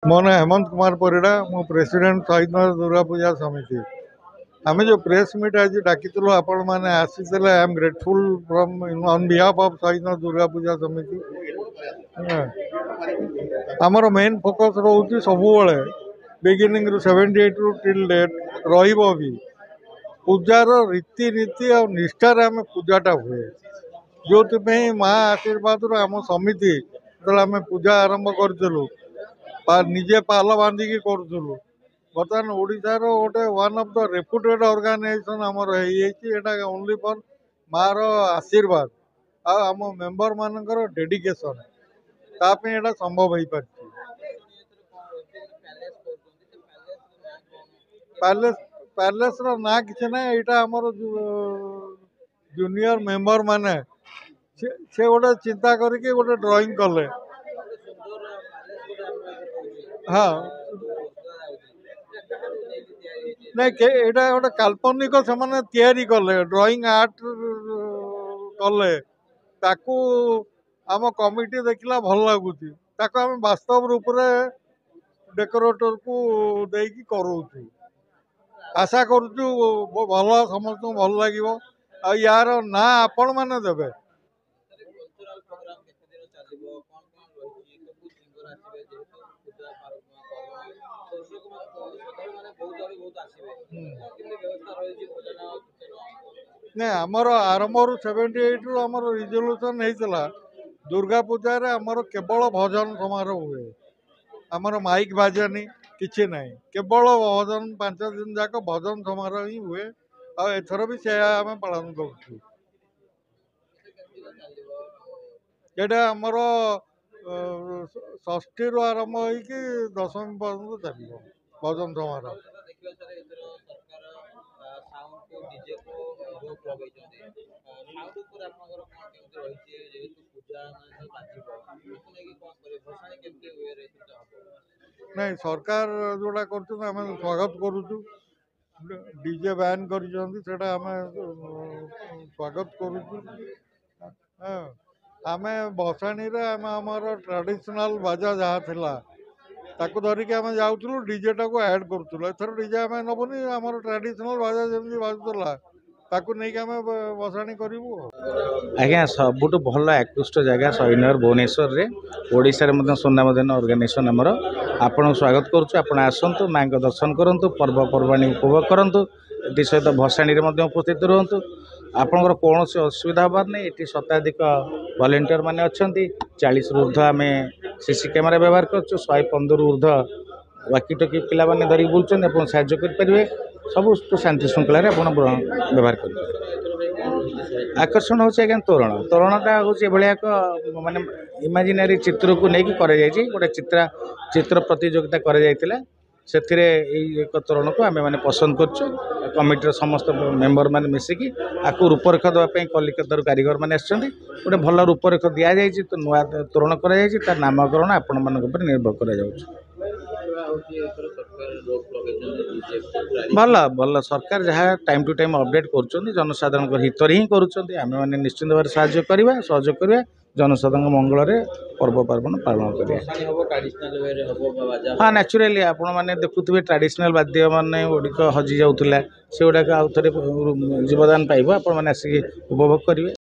मो ना हेमंत कुमार परिड़ा मो प्रेसिडेंट शहीद नगर दुर्गा पूजा समिति। आम जो प्रेस मीट आज डाकी आपण मैंने आसी I am grateful from on behalf of शहीद नगर दुर्गा पूजा समिति। आमर मेन फोकस रोचे सब बिगिनिंग 78 रु टिल डेट रही पूजार रीतिनीति और निष्ठार आम पूजाटा हुए जो माँ आशीर्वाद आम समिति जो आम पूजा आरंभ करूँ निजे पाल बांधिकी करूँ बर्तमान ओडार गोटे one of the reputed organisation आमर ओनली फॉर मार आशीर्वाद आम मेंबर मानकर डेडिकेशन तापी एटा संभव हो पार। पैलेस पैलेस ना कि ना यहाँ आमर जूनियर मेंबर माने से गोटे चिंता करके गोटे ड्राइंग कले। हाँ नहीं यहाँ गोटे काल्पनिक से कले ड्राइंग आर्ट कले ताकू आम कमिटी देखला भल लगुच आम वास्तव रूप से डेकोरेटर को देकी करूँ आशा करुचु भल समस्त भल लगे यार ना आपण मैंने देवे। नहीं आमर आरंभ 78 रु आमर रिजोल्यूशन होता दुर्गा पूजा रे आमर केवल भजन समारोह हुए आमर माइक बाजेनी किसी ना केवल भजन 5 दिन जाक भजन समारोह ही हुए आर भी से आम पालन करमर षष्ठी रु आरंभ हो दशमी पर्यटन चलो भजन समारोह। नहीं सरकार जोड़ा कर स्वागत करुचु डीजे बैन कर स्वागत करुचु आम बसाणी आमर ट्रेडिशनल बाजा जहाँ थिला ताकू धरिकी आम जाऊँ डीजे टाक ऐड करूँ एथर डीजे आम नबुनी आमर ट्रेडिशनल बाजा जमी बाजुला ताकू नहीं आम बसाणी करूँ। आज्ञा सबुठ भल आकृष्ट जगह शहीदनगर भुवनेश्वर रे ओडिशा रे सुनामधन ऑर्गेनाइजेशन आमर आपन स्वागत करुँ आपण आसतु माँ का दर्शन करूँ पर्वपर्वाणी उपभोग करूँ ये सहित भसाणी उपस्थित रुहतु आपंकर कौन से असुविधा हबार नहीं ये शताधिक वॉलंटियर माने अच्छा 40 रु ऊर्ध्व आम सीसी कैमेरा व्यवहार कर 115 ऊर्ध्व वाकी टकी पिला धरिक बुलूँ साहय करेंगे सब शांति श्रृंखला व्यवहार करेंगे। आकर्षण हूँ आज्ञा तोरण तोरणटा हूँ भाया एक माने इमेजिनरी चित्र को लेकिन गोटे चित्र प्रतियोगिता कर एक तोरण को आम मैंने पसंद कर कमिटर समस्त मेंबर मैंने मिसिकी आपको रूपरेख देवाई कलिकतार कारीगर मैंने गोटे भल रूपरेख दि जाए तो नुआ तोरण कर नामकरण आपण मान निर्भर कर भल भल सरकार जहाँ टाइम टू टाइम अपडेट कर जनसाधारण हित ही करें निश्चिंत भाव साहय करवा सहयोग करवा जनसाधारण मंगल में पर्व पार्वण पालन करें। हाँ नेचुराली आपण मैंने देखुए ट्रेडिशनल वाद्य मान गुड़िक हजि जाऊला से गुड़ाक आउ थे जीवदान पाइब आपण मैंने आसिक उपभोग करेंगे।